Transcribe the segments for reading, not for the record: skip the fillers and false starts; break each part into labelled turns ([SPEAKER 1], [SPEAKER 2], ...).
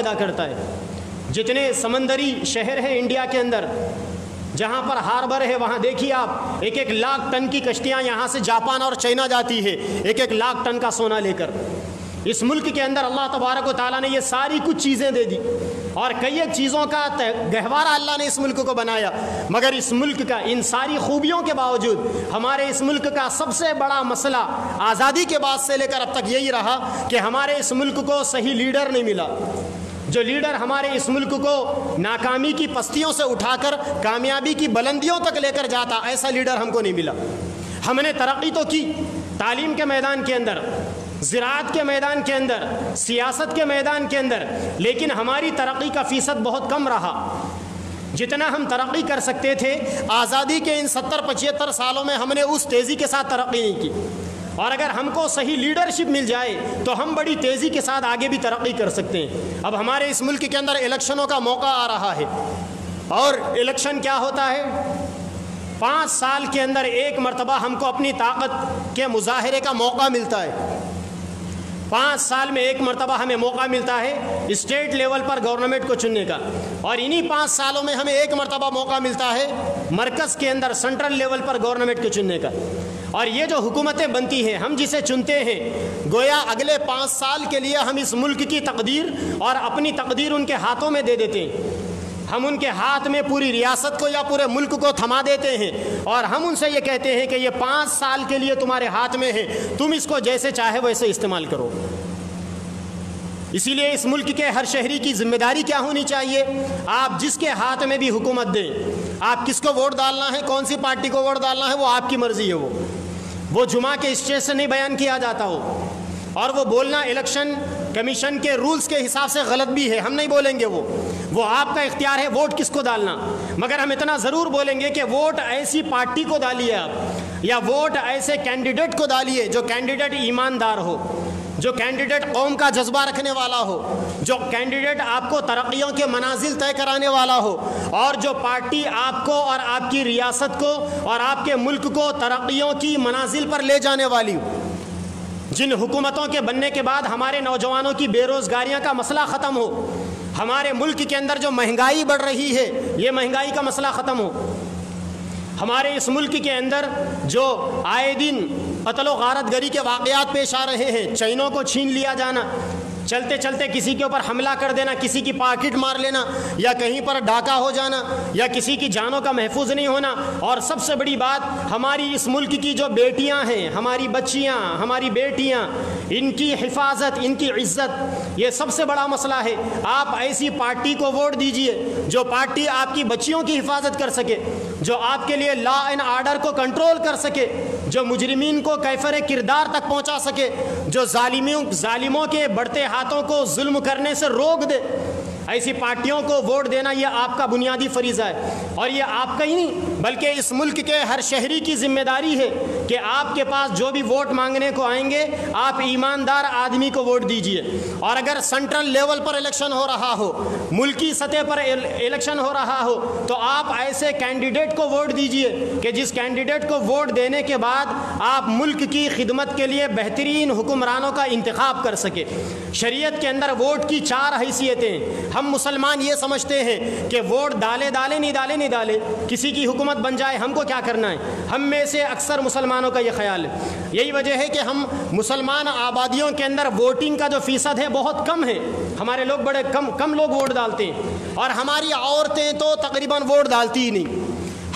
[SPEAKER 1] پیدا کرتا ہے. جتنے سمندری شہر ہیں انڈیا کے اندر, جہاں پر ہاربر ہے, وہاں دیکھیے آپ 1-1 لاکھ ٹن کی کشتیاں یہاں سے جاپان اور چائنا جاتی ہے 1-1 لاکھ ٹن کا سونا لے کر. اس ملک کے اندر اللہ تبارک و تعالیٰ نے یہ ساری کچھ چیزیں دے دی, اور کئی ایک چیزوں کا گہوارہ اللہ نے اس ملک کو بنایا. مگر اس ملک کا ان ساری خوبیوں کے باوجود ہمارے اس ملک کا سب سے بڑا مسئلہ آزادی کے بعد سے لے کر اب تک یہی رہا کہ ہمارے اس ملک کو صحیح لیڈر نہیں ملا. جو لیڈر ہمارے اس ملک کو ناکامی کی پستیوں سے اٹھا کر کامیابی کی بلندیوں تک لے کر جاتا, ایسا لیڈر ہم کو نہیں ملا. ہم نے ترقی تو کی تعلیم کے میدان کے اندر, زراعت کے میدان کے اندر, سیاست کے میدان کے اندر, لیکن ہماری ترقی کا فیصد بہت کم رہا. جتنا ہم ترقی کر سکتے تھے آزادی کے ان 70-75 سالوں میں ہم نے اس تیزی کے ساتھ ترقی نہیں کی. اور اگر ہم کو صحیح لیڈرشپ مل جائے تو ہم بڑی تیزی کے ساتھ آگے بھی ترقی کر سکتے ہیں. اب ہمارے اس ملک کے اندر الیکشنوں کا موقع آ رہا ہے, اور الیکشن کیا ہوتا ہے, 5 سال کے اندر ایک مرتبہ ہم کو اپنی طاقت کے مظاہرے کا موقع ملتا ہے. 5 سال میں ایک مرتبہ ہمیں موقع ملتا ہے اسٹیٹ لیول پر گورنمنٹ کو چننے کا, اور انہی 5 سالوں میں ہمیں ایک مرتبہ موقع ملتا ہے مرکز کے اندر سینٹرل لیول پر گورنمنٹ کو چننے کا. اور یہ جو حکومتیں بنتی ہیں, ہم جسے چنتے ہیں, گویا اگلے 5 سال کے لیے ہم اس ملک کی تقدیر اور اپنی تقدیر ان کے ہاتھوں میں دے دیتے ہیں. ہم ان کے ہاتھ میں پوری ریاست کو یا پورے ملک کو تھما دیتے ہیں, اور ہم ان سے یہ کہتے ہیں کہ یہ 5 سال کے لیے تمہارے ہاتھ میں ہے, تم اس کو جیسے چاہے ویسے استعمال کرو. اسی لیے اس ملک کے ہر شہری کی ذمہ داری کیا ہونی چاہیے, آپ جس کے ہاتھ میں بھی حکومت دیں, آپ کس کو ووٹ ڈالنا ہے, کون سی پارٹی کو ووٹ ڈالنا ہے, وہ آپ کی مرضی ہے. وہ جمعہ کے اسٹیج سے نہیں بیان کیا جاتا ہو, اور وہ بولنا الیکشن کمیشن کے رولز کے حساب سے غلط بھی ہے, ہم نہیں بولیں گے. وہ آپ کا اختیار ہے ووٹ کس کو ڈالنا. مگر ہم اتنا ضرور بولیں گے کہ ووٹ ایسی پارٹی کو ڈالیے آپ, یا ووٹ ایسے کینڈیڈیٹ کو ڈالیے جو کینڈیڈیٹ ایماندار ہو, جو کینڈیڈیٹ قوم کا جذبہ رکھنے والا ہو, جو کینڈیڈیٹ آپ کو ترقیوں کے منازل طے کرانے والا ہو, اور جو پارٹی آپ کو اور آپ کی ریاست کو اور آپ کے ملک کو ترقیوں کی منازل پر لے جانے والی ہو. جن حکومتوں کے بننے کے بعد ہمارے نوجوانوں کی بے روزگاریاں کا مسئلہ ختم ہو, ہمارے ملک کے اندر جو مہنگائی بڑھ رہی ہے یہ مہنگائی کا مسئلہ ختم ہو, ہمارے اس ملک کے اندر جو آئے دن قتل و غارت گری کے واقعات پیش آ رہے ہیں, چینوں کو چھین لیا جانا, چلتے چلتے کسی کے اوپر حملہ کر دینا, کسی کی پاکٹ مار لینا, یا کہیں پر ڈاکہ ہو جانا, یا کسی کی جانوں کا محفوظ نہیں ہونا, اور سب سے بڑی بات ہماری اس ملک کی جو بیٹیاں ہیں, ہماری بچیاں, ہماری بیٹیاں, ان کی حفاظت, ان کی عزت, یہ سب سے بڑا مسئلہ ہے. آپ ایسی پارٹی کو ووٹ دیجئے جو پارٹی آپ کی بچیوں کی حفاظت کر سکے, جو آپ کے لیے لا اینڈ آرڈر کو کنٹرول کر سکے, جو مجرمین کو کیفر کردار تک پہنچا سکے, جو ظالموں کے بڑھتے ہاتھوں کو ظلم کرنے سے روک دے. ایسی پارٹیوں کو ووٹ دینا یہ آپ کا بنیادی فریضہ ہے, اور یہ آپ کا ہی نہیں بلکہ اس ملک کے ہر شہری کی ذمہ داری ہے کہ آپ کے پاس جو بھی ووٹ مانگنے کو آئیں گے آپ ایماندار آدمی کو ووٹ دیجئے. اور اگر سینٹرل لیول پر الیکشن ہو رہا ہو, ملکی سطح پر الیکشن ہو رہا ہو, تو آپ ایسے کینڈیڈیٹ کو ووٹ دیجئے کہ جس کینڈیڈیٹ کو ووٹ دینے کے بعد آپ ملک کی خدمت کے لیے بہترین حکمرانوں کا انتخاب کر سکے. شریعت کے اندر ووٹ کی 4 حیثیتیں. ہم مسلمان یہ سمجھتے ہیں کہ ووٹ ڈالے نہیں ڈالے کسی کی حکومت بن جائے, ہم کو کیا کرنا ہے. ہم میں سے اکثر مسلمانوں کا یہ خیال ہے. یہی وجہ ہے کہ ہم مسلمان آبادیوں کے اندر ووٹنگ کا جو فیصد ہے بہت کم ہے. ہمارے لوگ بڑے کم لوگ ووٹ ڈالتے ہیں, اور ہماری عورتیں تو تقریباً ووٹ ڈالتی ہی نہیں.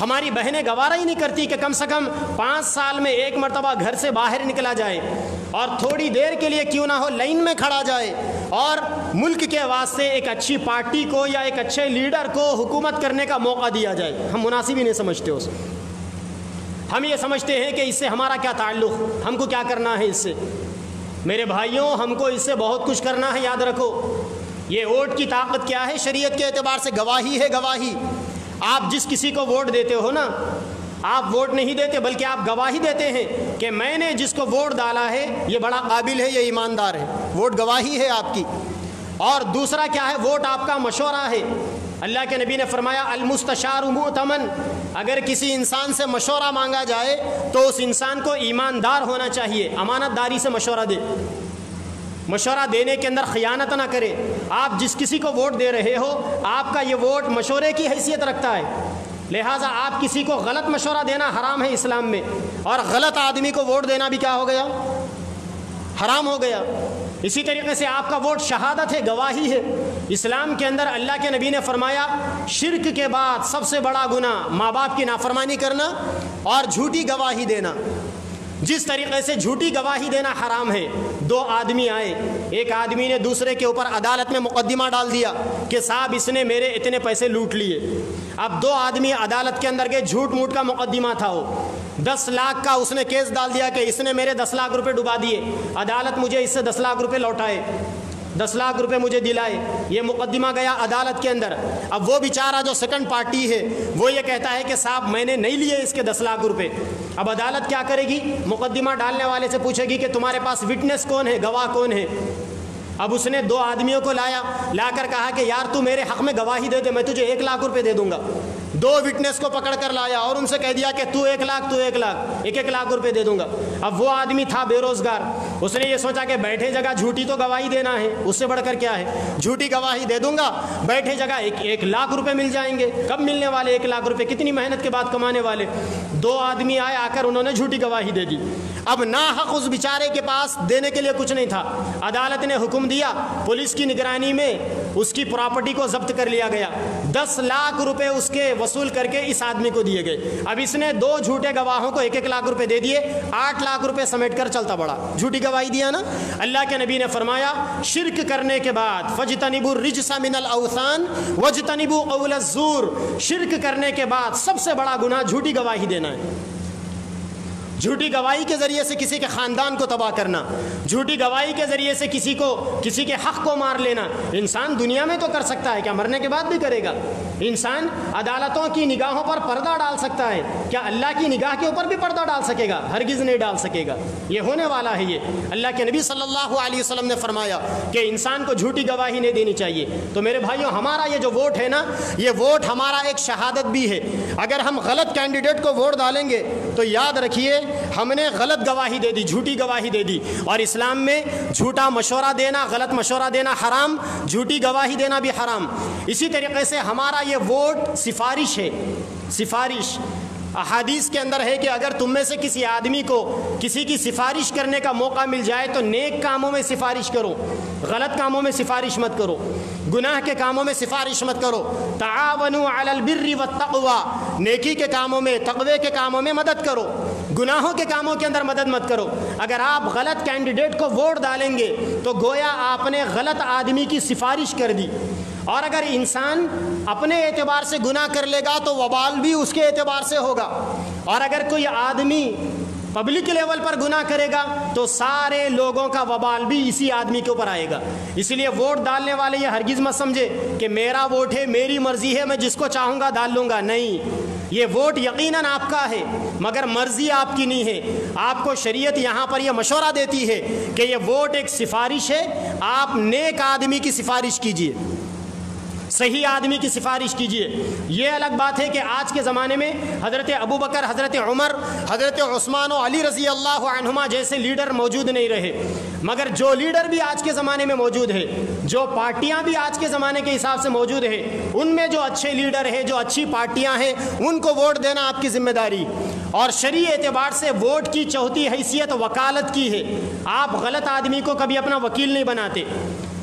[SPEAKER 1] ہماری بہنیں گوارا ہی نہیں کرتی کہ کم سے کم 5 سال میں ایک مرتبہ گھر سے باہر نکلا جائے, اور تھوڑی دیر کے لیے کیوں نہ ہو لائن میں کھڑا جائے, اور ملک کے واسطے ایک اچھی پارٹی کو یا ایک اچھے لیڈر کو حکومت کرنے کا موقع دیا جائے. ہم مناسب ہی نہیں سمجھتے اسے. ہم یہ سمجھتے ہیں کہ اس سے ہمارا کیا تعلق, ہم کو کیا کرنا ہے اس سے. میرے بھائیوں, ہم کو اس سے بہت کچھ کرنا ہے. یاد رکھو یہ ووٹ کی طاقت کیا ہے, شریعت کے اعتبار سے گواہی ہے. گواہی آپ جس کسی کو ووٹ دیتے ہو نا, آپ ووٹ نہیں دیتے بلکہ آپ گواہی دیتے ہیں کہ میں نے جس کو ووٹ ڈالا ہے یہ بڑا قابل ہے, یہ ایماندار ہے. ووٹ گواہی ہے آپ کی. اور دوسرا کیا ہے, ووٹ آپ کا مشورہ ہے. اللہ کے نبی نے فرمایا المستشار مؤتمن, اگر کسی انسان سے مشورہ مانگا جائے تو اس انسان کو ایماندار ہونا چاہیے, امانت داری سے مشورہ دے. مشورہ دینے کے اندر خیانت نہ کرے. آپ جس کسی کو ووٹ دے رہے ہو آپ کا یہ ووٹ مشورے کی حیثیت رکھتا ہے، لہٰذا آپ کسی کو غلط مشورہ دینا حرام ہے اسلام میں، اور غلط آدمی کو ووٹ دینا بھی کیا ہو گیا؟ حرام ہو گیا. اسی طریقے سے آپ کا ووٹ شہادت ہے، گواہی ہے. اسلام کے اندر اللہ کے نبی نے فرمایا شرک کے بعد سب سے بڑا گناہ ماں باپ کی نافرمانی کرنا اور جھوٹی گواہی دینا. جس طریقے سے جھوٹی گواہی دینا حرام ہے. دو آدمی آئے، ایک آدمی نے دوسرے کے اوپر عدالت میں مقدمہ ڈال دیا کہ صاحب اس نے میرے اتنے پیسے لوٹ لیے. اب دو آدمی عدالت کے اندر گئے، جھوٹ موٹ کا مقدمہ تھا، وہ 10 لاکھ کا اس نے کیس ڈال دیا کہ اس نے میرے 10 لاکھ روپے ڈبا دیے، عدالت مجھے اس سے 10 لاکھ روپے لوٹائے، 10 لاکھ روپے مجھے دلائے. یہ مقدمہ گیا عدالت کے اندر. اب وہ بیچارہ جو سیکنڈ پارٹی ہے وہ یہ کہتا ہے کہ صاحب میں نے نہیں لیے اس کے 10 لاکھ روپے. اب عدالت کیا کرے گی؟ مقدمہ ڈالنے والے سے پوچھے گی کہ تمہارے پاس وٹنس کون ہے، گواہ کون ہے. اب اس نے 2 آدمیوں کو لا کر کہا کہ یار تو میرے حق میں گواہی دے دے، میں تجھے 1 لاکھ روپے دے دوں گا. 2 وٹنس کو پکڑ کر لایا اور ان سے کہہ دیا کہ تو 1 لاکھ 1 لاکھ روپے دے دوں گا. اب وہ آدمی تھا بے روزگار، اس نے یہ سوچا کہ بیٹھے جگہ جھوٹی تو گواہی دینا ہے، اس سے بڑھ کر کیا ہے، جھوٹی گواہی دے دوں گا، بیٹھے جگہ 1 لاکھ روپے مل جائیں گے. کب ملنے والے 1 لاکھ روپے؟ کتنی محنت کے بعد کمانے والے. 2 آدمی آئے، آ کر انہوں نے جھوٹی گواہی دے دی. اب ناحق اس بیچارے کے پاس دینے کے لیے کچھ نہیں تھا. عدالت نے حکم دیا، پولیس کی نگرانی میں اس کی پراپرٹی کو ضبط کر لیا گیا. 10 لاکھ روپے اس کے وصول کر کے اس آدمی کو دیے گئے. اب اس نے 2 جھوٹے گواہوں کو 1 لاکھ روپے دے دیے، 8 لاکھ روپے سمیٹ کر چلتا بڑا. جھوٹی گواہی دیا نا. اللہ کے نبی نے فرمایا شرک کرنے کے بعد فَاجْتَنِبُوا الرِّجْسَ مِنَ الْأَوْثَانِ وَاجْتَنِبُوا قَوْلَ الزُّورِ. شرک کرنے کے بعد سب سے بڑا گناہ جھوٹی گواہی دینا ہے. جھوٹی گواہی کے ذریعے سے کسی کے خاندان کو تباہ کرنا، جھوٹی گواہی کے ذریعے سے کسی کے حق کو مار لینا. انسان دنیا میں تو کر سکتا ہے، کیا مرنے کے بعد بھی کرے گا؟ انسان عدالتوں کی نگاہوں پر پردہ ڈال سکتا ہے، کیا اللہ کی نگاہ کے اوپر بھی پردہ ڈال سکے گا؟ ہرگز نہیں ڈال سکے گا. یہ ہونے والا ہے. یہ اللہ کے نبی صلی اللہ علیہ وسلم نے فرمایا کہ انسان کو جھوٹی گواہی نہیں دینی چاہیے. تو میرے بھائیوں، ہمارا یہ جو ووٹ ہے نا، یہ ووٹ ہمارا ایک شہادت بھی ہے. اگر ہم غلط کینڈیڈیٹ کو ووٹ ڈالیں گے تو یاد رکھیے ہم نے غلط گواہی دے دی، جھوٹی گواہی دے دی. اور اسلام میں جھوٹا مشورہ دینا، غلط مشورہ دینا حرام، جھوٹی گواہی دینا بھی حرام. اسی طریقے سے ہمارا یہ ووٹ سفارش ہے. سفارش احادیث کے اندر ہے کہ اگر تم میں سے کسی آدمی کو کسی کی سفارش کرنے کا موقع مل جائے تو نیک کاموں میں سفارش کرو، غلط کاموں میں سفارش مت کرو، گناہ کے کاموں میں سفارش مت کرو. تعاونوا علی البر والتقوی، نیکی کے کاموں میں، تقوی کے کاموں میں مدد کرو، گناہوں کے کاموں کے اندر مدد مت کرو. اگر آپ غلط کینڈیڈیٹ کو ووٹ ڈالیں گے تو گویا آپ نے غلط آدمی کی سفارش کر دی. اور اگر انسان اپنے اعتبار سے گناہ کر لے گا تو وبال بھی اس کے اعتبار سے ہوگا. اور اگر کوئی آدمی پبلک لیول پر گناہ کرے گا تو سارے لوگوں کا وبال بھی اسی آدمی کے اوپر آئے گا. اس لیے ووٹ ڈالنے والے یہ ہرگز مت سمجھے کہ میرا ووٹ ہے، میری مرضی ہے، میں جس کو چاہوں گا ڈال لوں گا. نہیں، یہ ووٹ یقیناً آپ کا ہے مگر مرضی آپ کی نہیں ہے. آپ کو شریعت یہاں پر یہ مشورہ دیتی ہے کہ یہ ووٹ ایک سفارش ہے. آپ نیک آدمی کی سفارش کیجئے، صحیح آدمی کی سفارش کیجئے. یہ الگ بات ہے کہ آج کے زمانے میں حضرت ابوبکر، حضرت عمر، حضرت عثمان و علی رضی اللہ عنہما جیسے لیڈر موجود نہیں رہے. مگر جو لیڈر بھی آج کے زمانے میں موجود ہے، جو پارٹیاں بھی آج کے زمانے کے حساب سے موجود ہے، ان میں جو اچھے لیڈر ہیں، جو اچھی پارٹیاں ہیں، ان کو ووٹ دینا آپ کی ذمہ داری. اور شرعی اعتبار سے ووٹ کی چوتھی حیثیت وکالت کی ہے. آپ غلط آدمی کو کبھی اپنا وکیل نہیں بناتے.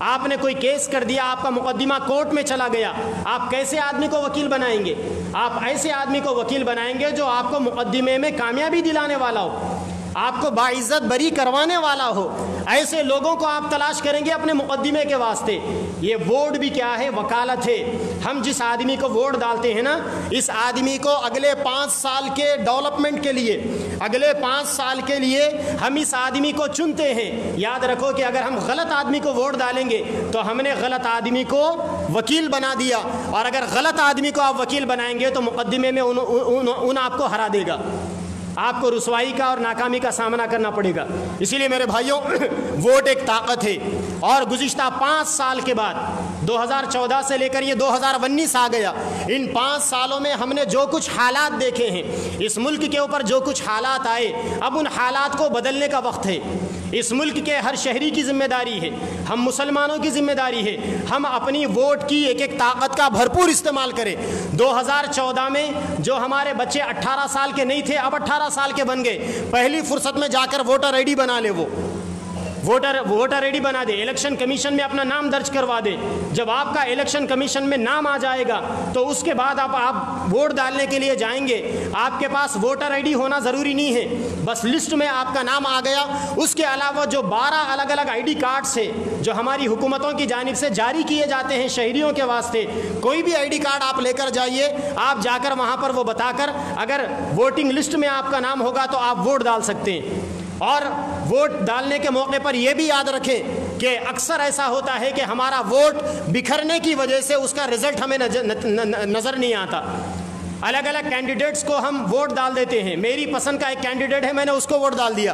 [SPEAKER 1] آپ نے کوئی کیس کر دیا، آپ کا مقدمہ کورٹ میں چلا گیا، آپ کیسے آدمی کو وکیل بنائیں گے؟ آپ ایسے آدمی کو وکیل بنائیں گے جو آپ کو مقدمے میں کامیابی دلانے والا ہو، آپ کو باعزت بری کروانے والا ہو. ایسے لوگوں کو آپ تلاش کریں گے اپنے مقدمے کے واسطے. یہ ووٹ بھی کیا ہے؟ وکالت ہے. ہم جس آدمی کو ووٹ ڈالتے ہیں نا، اس آدمی کو اگلے 5 سال کے ڈیولپمنٹ کے لیے، اگلے 5 سال کے لیے ہم اس آدمی کو چنتے ہیں. یاد رکھو کہ اگر ہم غلط آدمی کو ووٹ ڈالیں گے تو ہم نے غلط آدمی کو وکیل بنا دیا، اور اگر غلط آدمی کو آپ وکیل بنائیں گے تو مقدمے میں ان آپ کو ہرا دے گا، آپ کو رسوائی کا اور ناکامی کا سامنا کرنا پڑے گا. اسی لیے میرے بھائیوں، ووٹ ایک طاقت ہے. اور گزشتہ 5 سال کے بعد 2014 سے لے کر یہ 2019 آ گیا، ان 5 سالوں میں ہم نے جو کچھ حالات دیکھے ہیں، اس ملک کے اوپر جو کچھ حالات آئے، اب ان حالات کو بدلنے کا وقت ہے. اس ملک کے ہر شہری کی ذمہ داری ہے، ہم مسلمانوں کی ذمہ داری ہے، ہم اپنی ووٹ کی ایک ایک طاقت کا بھرپور استعمال کریں۔ 2014 میں جو ہمارے بچے 18 سال کے نہیں تھے اب 18 سال کے بن گئے، پہلی فرصت میں جا کر ووٹر آئی ڈی بنا لے، وہ ووٹر آئی ڈی بنا دے، الیکشن کمیشن میں اپنا نام درج کروا دے۔ جب آپ کا الیکشن کمیشن میں نام آ جائے گا تو اس کے بعد آپ ووٹ ڈالنے کے لیے جائیں گے، آپ کے پاس ووٹر آئی ڈی ہونا ضروری نہیں ہے، بس لسٹ میں آپ کا نام آ گیا۔ اس کے علاوہ جو 12 الگ الگ آئی ڈی کارڈز ہیں جو ہماری حکومتوں کی جانب سے جاری کیے جاتے ہیں شہریوں کے واسطے، کوئی بھی آئی ڈی کارڈ آپ لے کر جائیے، آپ جا کر وہاں پر وہ بتا کر اگر ووٹنگ لسٹ میں آپ کا نام ہوگا تو آپ ووٹ ڈال سکتے ہیں۔ اور ووٹ ڈالنے کے موقع پر یہ بھی یاد رکھیں کہ اکثر ایسا ہوتا ہے کہ ہمارا ووٹ بکھرنے کی وجہ سے اس کا رزلٹ ہمیں نظر نہیں آتا۔ الگ الگ کینڈیڈیٹس کو ہم ووٹ ڈال دیتے ہیں، میری پسند کا ایک کینڈیڈیٹ ہے میں نے اس کو ووٹ ڈال دیا،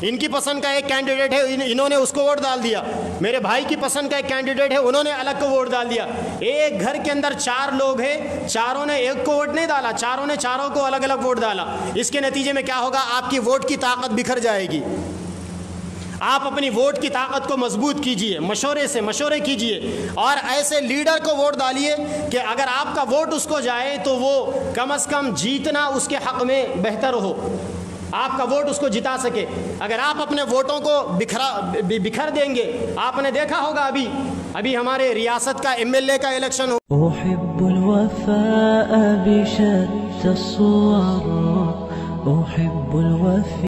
[SPEAKER 1] ان کی پسند کا ایک کینڈیڈیٹ ہے انہوں نے اس کو ووٹ ڈال دیا، میرے بھائی کی پسند کا ایک کینڈیڈیٹ ہے انہوں نے الگ کو ووٹ ڈال دیا۔ ایک گھر کے اندر 4 لوگ ہیں، چاروں نے ایک کو ووٹ نہیں ڈالا، چاروں نے چاروں کو الگ الگ ووٹ ڈالا۔ اس کے نتیجے میں کیا ہوگا؟ آپ کی ووٹ کی طاقت بکھر جائے گی۔ آپ اپنی ووٹ کی طاقت کو مضبوط کیجئے، مشورے کیجئے، اور ایسے لیڈر کو ووٹ ڈالیے کہ اگر آپ کا ووٹ اس کو جائے تو وہ کم از کم جیتنا اس کے حق میں بہتر ہو، آپ کا ووٹ اس کو جتا سکے۔ اگر آپ اپنے ووٹوں کو بکھر دیں گے، آپ نے دیکھا ہوگا ابھی ہمارے ریاست کا MLA کا الیکشن ہو۔
[SPEAKER 2] احب الوفاء بشتى الصور، احب الوفاء